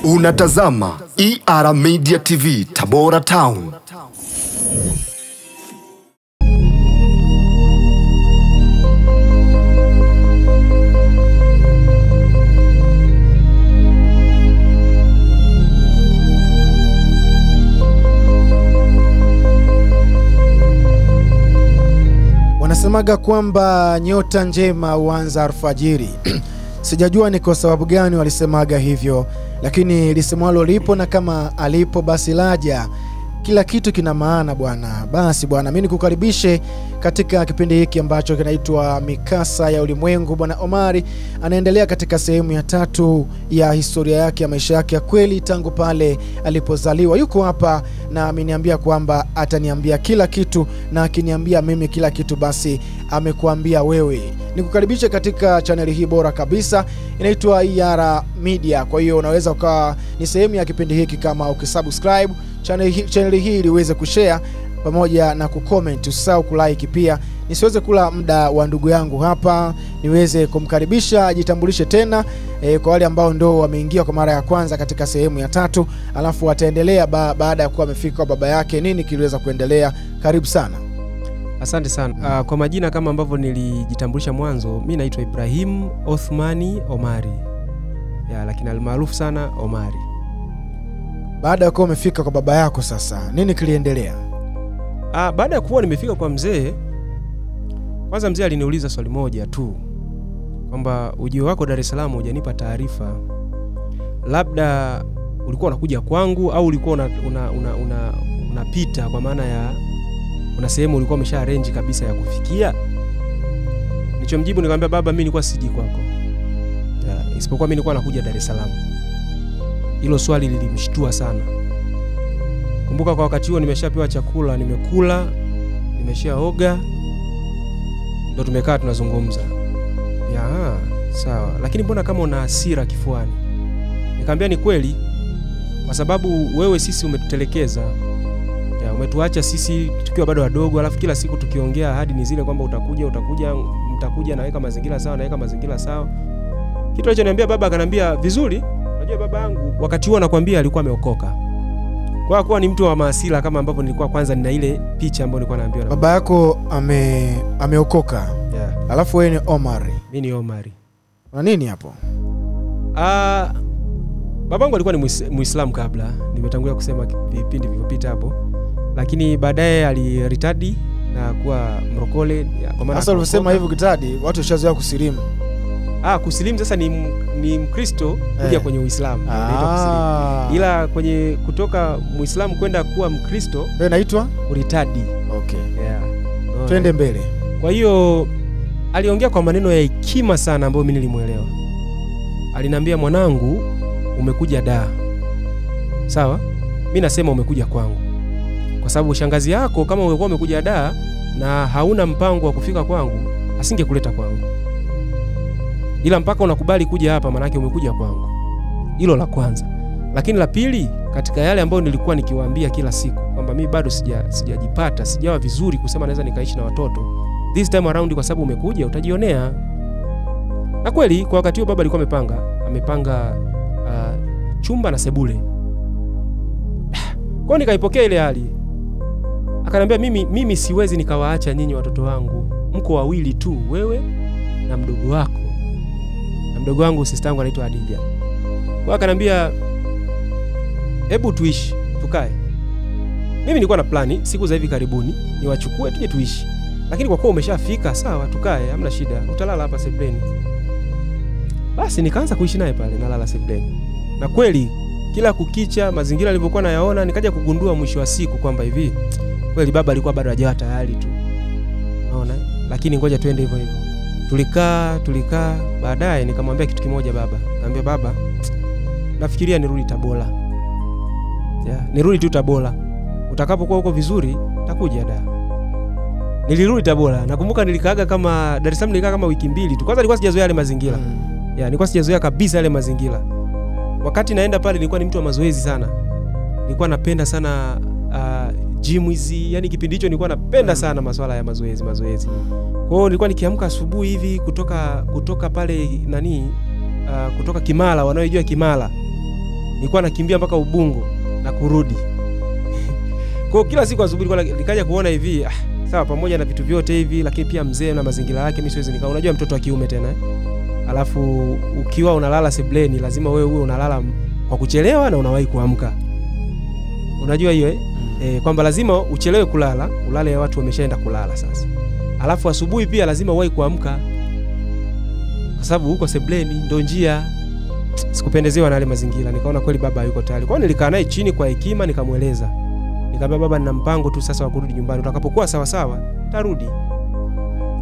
Unatazama ER Media TV Tabora Town. Wanasemaga kwamba nyota njema huanza alfajiri. Sijajua ni kwa sababu gani walisemaga hivyo, lakini lisemwalo lipo na kama alipo basi laja. Kila kitu kina maana bwana. Basi bwana, mimi nikukaribishe katika kipindi hiki ambacho kinaitwa Mikasa ya Ulimwengu. Bwana Omari anaendelea katika sehemu ya 3 ya historia yake ya maisha yake ya kweli tangu pale alipozaliwa. Yuko hapa na ameniambia kwamba ataniambia kila kitu, na akiniambia mimi kila kitu basi amekuambia wewe. Nikukaribishe katika channel hii bora kabisa, inaitwa ER Media. Kwa hiyo unaweza ukawa ni sehemu ya kipindi hiki kama ukisubscribe channel hii ili uweze kushare pamoja na kucomment. Usisahau kulike pia. Nisiweze kula muda wa ndugu yangu hapa, niweze kumkaribisha ajitambulishe tena kwa wale ambao ndo wameingia kwa mara ya kwanza katika sehemu ya 3, alafu wataendelea baada ya kuwa amefika kwa baba yake nini kiliweza kuendelea. Karibu sana. Asante sana. Kwa majina kama ambavyo nilijitambulisha mwanzo, mimi naitwa Ibrahim Othmani Omari. Lakini almaarufu sana Omari. Baada ya kuwa umefika kwa baba yako sasa, nini kiliendelea? Baada ya kuwa nimefika kwa mzee, kwanza mzee aliniuliza swali moja tu, kwamba ujio wako Dar es Salaam hujanipa taarifa. Labda ulikuwa unakuja kwangu au ulikuwa unapita, kwa maana ya una sehemu ulikuwa umesha arrange kabisa ya kufikia? Nilichomjibu nikamwambia, baba mimi nilikuwa siji kwako. Isipokuwa mimi nilikuwa nakuja Dar es Salaam. Hilo swali lilimshtua sana. Kumbuka kwa wakati huo nimeshapewa chakula, nimekula, nimeshaoga, ndio tumekaa tunazungumza. Sawa, lakini mbona kama una hasira kifuani? Nikamwambia ni kweli, kwa sababu wewe sisi umetutelekeza. Umetuacha sisi tukiwa bado wadogo, alafu kila siku tukiongea ahadi ni zile kwamba mtakuja naweka mazingira sawa. Kitu alichoniambia baba, akaniambia vizuri. Unajua baba yangu wakati huo nakwambia alikuwa ameokoka. Kwa kuwa ni mtu wa maasila kama ambavyo nilikuwa kwanza nina ile picha ambayo nilikuwa naambiwa. Baba yako ameokoka. Alafu wewe ni Omari. Mimi ni Omari. Na nini hapo? Babangu alikuwa ni Muislamu kabla, nimetangulia kusema vipindi vilivyopita hapo. Lakini baadaye aliritadi na kuwa mrokole. Kwa maana sasa ulisema hivyo kitadi, watu washazoea kusilimu. Kusilimu sasa ni Mkristo kuja kwenye Uislamu, inaitwa kusilimu. Ila kwenye kutoka Muislamu kwenda kuwa Mkristo ndio inaitwa kuritadi. Okay. Twende mbele. Kwa hiyo aliongea kwa maneno ya hekima sana ambayo mimi nilimuelewa. Aliniambia, mwanangu, umekuja Dar. Sawa? Mimi nasema umekuja kwangu. Kwa sababu shangazi yako kama ungekuwa umekuja Dar na hauna mpango wa kufika kwangu, asingekuleta kwangu. Ila mpaka unakubali kuja hapa, maana yake umekuja kwangu. Hilo la kwanza. Lakini la pili, katika yale ambayo nilikuwa nikiwaambia kila siku kwamba mimi bado sijajipata, sijawa vizuri kusema naweza nikaishi na watoto. This time around, kwa sababu umekuja utajionea. Na kweli kwa wakati huo baba alikuwa amepanga chumba na sebule. Kwa nikaipokea ile hali. Akaniambia, mimi siwezi nikawaacha nyinyi watoto wangu. Mko wawili tu, wewe na mdogo wako. Na mdogo wangu sister yangu anaitwa Adija. Kwa akaniambia, hebu tuishi, tukae. Mimi nilikuwa na plani siku za hivi karibuni niwachukue tuje tuishi. Lakini kwa kuwa umeshafika, sawa, tukae, hamna shida. Utalala hapa sebleni. Basi nikaanza kuishi naye pale, nalala sebleni. Na kweli kila kukicha mazingira nilivyokuwa nayaona, nikaja kugundua mwisho wa siku kwamba hivi kweli baba alikuwa bado hajawa tayari tu. Unaona? Lakini ngoja tuende hivyo hivyo. Tulikaa, baadaye nikamwambia kitu kimoja baba. Nikamwambia, baba, nafikiria nirudi Tabora. Nirudi tu Tabora. Utakapokuwa huko vizuri, takuja Dar. Nilirudi Tabora. Nakumbuka nilikaaga kama Dar es Salaam, nilikaa kama wiki 2 tu. Kwanza nilikuwa sijazoea yale mazingira. Nilikuwa sijazoea kabisa yale mazingira. Wakati naenda pale nilikuwa ni mtu wa mazoezi sana. Nilikuwa napenda sana gym hizi, yani kipindi hicho nilikuwa napenda sana masuala ya mazoezi. Kwa hiyo nilikuwa nikiamka asubuhi hivi kutoka pale kutoka Kimara, wanaojua Kimara. nilikuwa nakimbia mpaka Ubungo na kurudi. Kwa kila siku asubuhi nilikuwa nikaja kuona hivi, sawa pamoja na vitu vyote hivi lakini pia mzee na mazingira yake mimi siwezi nikaa. Unajua mtoto wa kiume tena alafu ukiwa unalala sebleni lazima wewe uwe unalala kwa kuchelewa na unawahi kuamka. Unajua hiyo kwamba lazima uchelewe kulala, ulale watu wameshaenda kulala sasa. Alafu asubuhi pia lazima uwahi kuamka. Kwa sababu huko sebleni ndio njia. Sikupendezewa na yale mazingira. Nikaona kweli baba yuko tayari. Kwa hiyo nilikaa naye chini kwa hekima nikamueleza. Nikamwambia baba nina mpango tu sasa wa kurudi nyumbani. Utakapokuwa sawa sawa tarudi.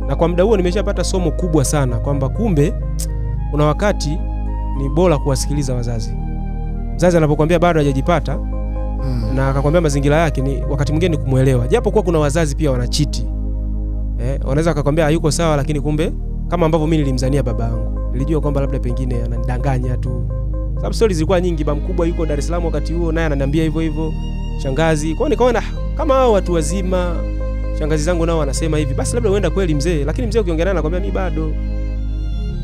Na kwa muda huo nimeshapata somo kubwa sana kwamba kumbe kuna wakati ni bora kuwasikiliza wazazi. Mzazi anapokuambia bado hajajipata na akakwambia mazingira yake ni wakati mwingine ni kumuelewa. Japo kwa kuna wazazi pia wanachiti. Wanaweza akakwambia hayuko sawa lakini kumbe kama ambavyo mimi nilimzania baba yangu. Nilijua kwamba labda pengine ananidanganya tu. Sababu stories zilikuwa nyingi, baba mkubwa yuko Dar es Salaam wakati huo naye ananiambia hivyo hivyo. Shangazi. Kwa hiyo nikaona kama hao watu wazima, shangazi zangu nao wanasema hivi, basi labda uenda kweli mzee, lakini mzee ukiongea naye anakuambia mimi bado.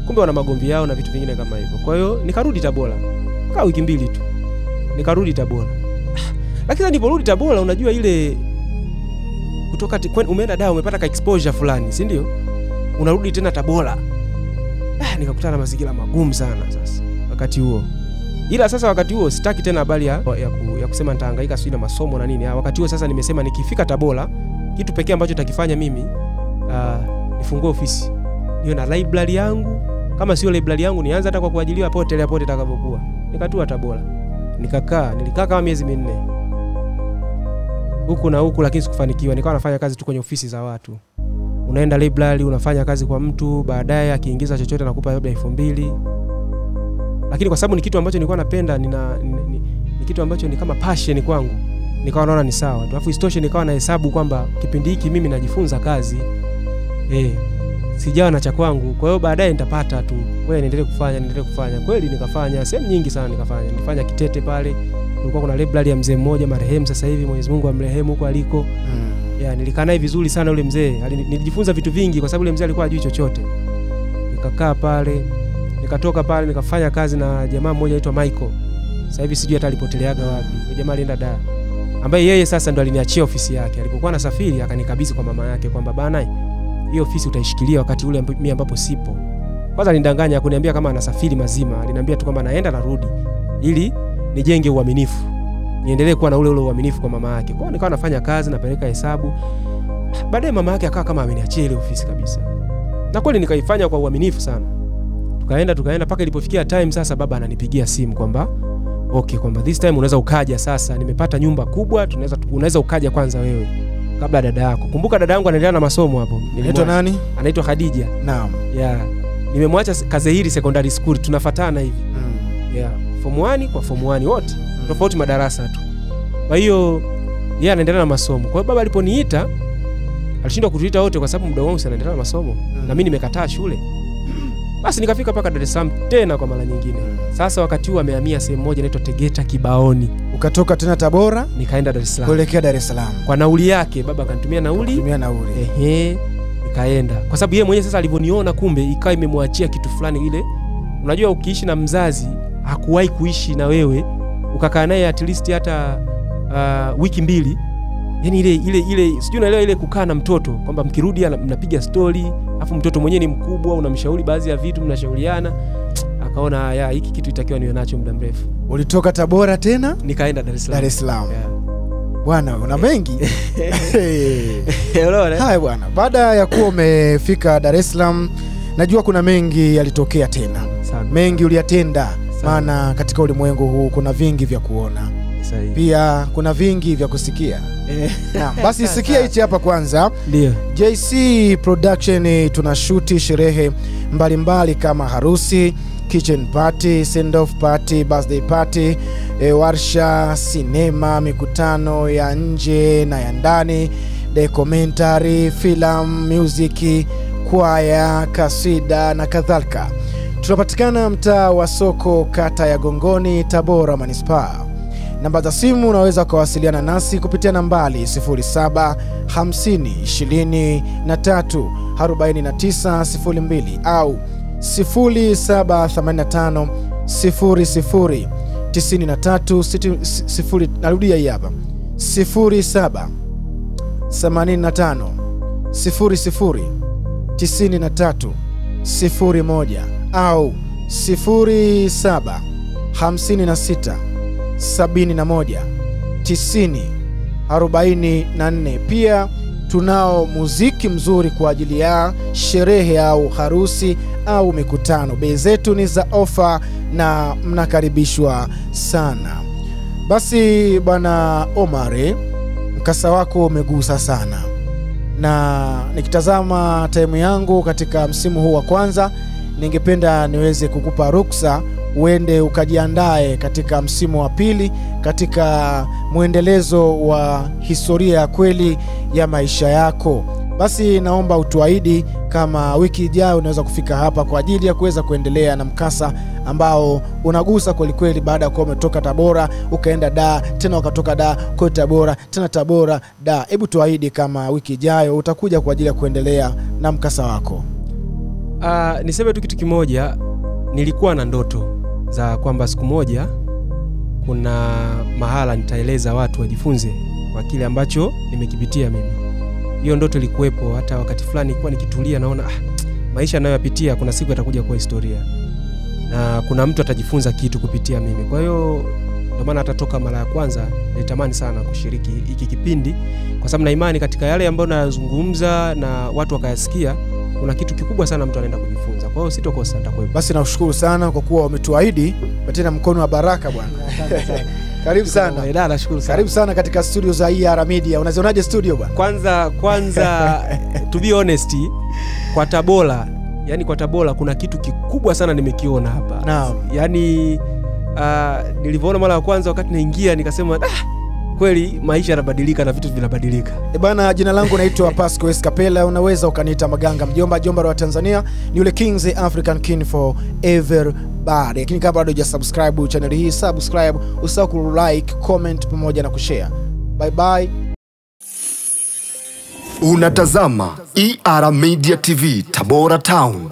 Kumbe wana magomvi yao na vitu vingine kama hivyo. Kwa hiyo nikarudi Tabora. Kaa wiki 2 tu. Nikarudi Tabora. Lakini niliporudi Tabora unajua ile kutoka umeenda Dar umepata ka exposure fulani, si ndio? Unarudi tena Tabora. Nikakutana na mazingira magumu sana sasa wakati huo. Ila sasa wakati huo sitaki tena habari ya kusema nitahangaika sio na masomo na nini. Wakati huo sasa nimesema nikifika Tabora kitu pekee ambacho nitakifanya mimi nifungue ofisi. Niwe na library yangu. Kama sio library yangu nianze hata kwa kuajiliwa pote itakavyokuwa. Nikatua Tabora. Nilikaa kama miezi 4. Huku na huku lakini sikufanikiwa. Nikawa nafanya kazi tu kwenye ofisi za watu. Unaenda library unafanya kazi kwa mtu, baadaye akiingiza chochote nakupa labda 2000. Lakini kwa sababu ni kitu ambacho nilikuwa napenda, ni kitu ambacho ni kama passion kwangu. Nikawa naona ni sawa. Alafu istoshe nikawa na hesabu kwamba kipindi hiki mimi najifunza kazi. Sijawa na cha kwangu. Kwa hiyo baadaye nitapata tu. Wewe niendelee kufanya. Kweli nikafanya sehemu nyingi sana nikafanya. Nilifanya Kitete pale. Kulikuwa kuna library ya mzee mmoja marehemu sasa hivi Mwenyezi Mungu amrehemu huko aliko. Nilikaa naye vizuri sana yule mzee. Nilijifunza vitu vingi kwa sababu yule mzee alikuwa hajui chochote. Nikakaa pale, nikatoka pale nikafanya kazi na jamaa mmoja anaitwa Michael. Sasa hivi sijui hata alipoteleaga wapi. Yule jamaa alienda Dar. Ambaye yeye sasa ndo aliniachia ofisi yake. Alipokuwa anasafiri akanikabidhi kwa mama yake kwamba bana hiyo ofisi utaishikilia wakati ule mimi ambapo sipo. Kwanza alinidanganya kuniambia kama anasafiri mazima. Aliniambia tu kwamba naenda narudi ili nijenge uaminifu. Niendelee kuwa na ule uaminifu kwa mama yake. Kwa hiyo nikawa nafanya kazi napeleka hesabu. Baadaye mama yake akawa kama ameniachia ile ofisi kabisa. Na kweli nikaifanya kwa uaminifu sana. Tukaenda paka ilipofikia time sasa baba ananipigia simu kwamba kwamba this time unaweza ukaja sasa. Nimepata nyumba kubwa, unaweza ukaja kwanza wewe kabla dada yako. Kumbuka dada yangu anaendelea na masomo hapo. Anaitwa nani? Anaitwa Khadija. Naam. Nimemwacha Kazehiri Secondary School, tunafuatana hivi. Form 1 kwa Form 1 wote. Tofauti madarasa tu. Kwa hiyo yeye anaendelea na masomo. Kwa hiyo baba aliponiita alishindwa kutuita wote kwa sababu muda wangu anaendelea na masomo na mimi nimekataa shule. Basi nikafika paka Dar es Salaam tena kwa mara nyingine. Sasa wakati huo amehamia sehemu moja inaitwa Tegeta Kibaoni. Ukatoka tena Tabora nikaenda Dar es Salaam. Kuelekea Dar es Salaam. Kwa nauli yake baba akanitumia nauli. Nikaenda. Kwa sababu yeye mwenyewe sasa alivyoniona kumbe ikawa imemwachia kitu fulani ile. Unajua ukiishi na mzazi hakuwahi kuishi na wewe ukakaa naye at least hata wiki 2. Yaani ile sijui unaelewa ile kukaa na mtoto kwamba mkirudi mnapiga story, afu mtoto mwenyewe ni mkubwa unamshauri baadhi ya vitu mnashauriana. Akaona hiki kitu itakiwa niwe nacho muda mrefu. Ulitoka Tabora tena? Nikaenda Dar es Salaam. Bwana una mengi. Hai bwana, baada ya kuwa umefika Dar es Salaam najua kuna mengi yalitokea tena. Mengi uliyatenda. Maana katika ulimwengu huu kuna vingi vya kuona. Pia kuna vingi vya kusikia. Basi sikia hichi hapa kwanza. Ndio. JC Production tunashuti sherehe mbalimbali kama harusi, kitchen party, send off party, birthday party, warsha, sinema, mikutano ya nje na ya ndani, documentary, film, music, kwaya, kasida na kadhalika. Tunapatikana mtaa wa Soko, kata ya Gongoni, Tabora Manispaa. Namba za simu unaweza kuwasiliana nasi kupitia nambari 0750 23 4902 au 0785 00 93 narudia hii hapa 07 85 00 93 01 au 07 56 71 90 44. Pia tunao muziki mzuri kwa ajili ya sherehe au harusi au mikutano. Bei zetu ni za ofa na mnakaribishwa sana. Basi bwana Omari, mkasa wako umegusa sana, na nikitazama time yangu katika msimu huu wa kwanza, ningependa niweze kukupa ruksa uende ukajiandae katika msimu wa pili, katika muendelezo wa historia ya kweli ya maisha yako. Basi naomba utuahidi kama wiki ijayo unaweza kufika hapa kwa ajili ya kuweza kuendelea na mkasa ambao unagusa kweli kweli, baada ya kuwa umetoka Tabora ukaenda Dar, tena ukatoka Dar kwa Tabora, tena Tabora Dar. Hebu tuahidi kama wiki ijayo utakuja kwa ajili ya kuendelea na mkasa wako. Niseme tu kitu kimoja, nilikuwa na ndoto za kwamba siku moja kuna mahala nitaeleza watu wajifunze kwa kile ambacho nimekipitia mimi. Hiyo ndoto ilikuwepo, hata wakati fulani nilikuwa nikitulia naona maisha ninayoyapitia kuna siku yatakuja kuwa historia, na kuna mtu atajifunza kitu kupitia mimi. Kwa hiyo ndio maana atatoka mara ya kwanza nilitamani sana kushiriki hiki kipindi, kwa sababu na imani katika yale ambayo nazungumza na watu wakayasikia, kuna kitu kikubwa sana mtu anaenda kujifunza. Kwa hiyo sitokosa, nitakuwepo. Basi nakushukuru sana kwa kuwa umetuahidi, patena mkono wa baraka bwana. Karibu sana. Nashukuru sana. Karibu sana katika studio za ER Media. Unazionaje studio bwana? Kwanza to be honest, kwa Tabora, yani kwa Tabora kuna kitu kikubwa sana nimekiona hapa. Naam. Yani nilivyoona mara ya kwanza wakati naingia nikasema kweli maisha yanabadilika na vitu vinabadilika. Bana, jina langu naitwa Pasco Escapella, unaweza ukaniita Maganga Mjomba, Jomba wa Tanzania. Ni yule King, the African King for everybody. Lakini kama bado hujasubscribe channel hii, subscribe, usahau ku like, comment pamoja na kushare. Bye bye. Unatazama ER Media TV Tabora Town.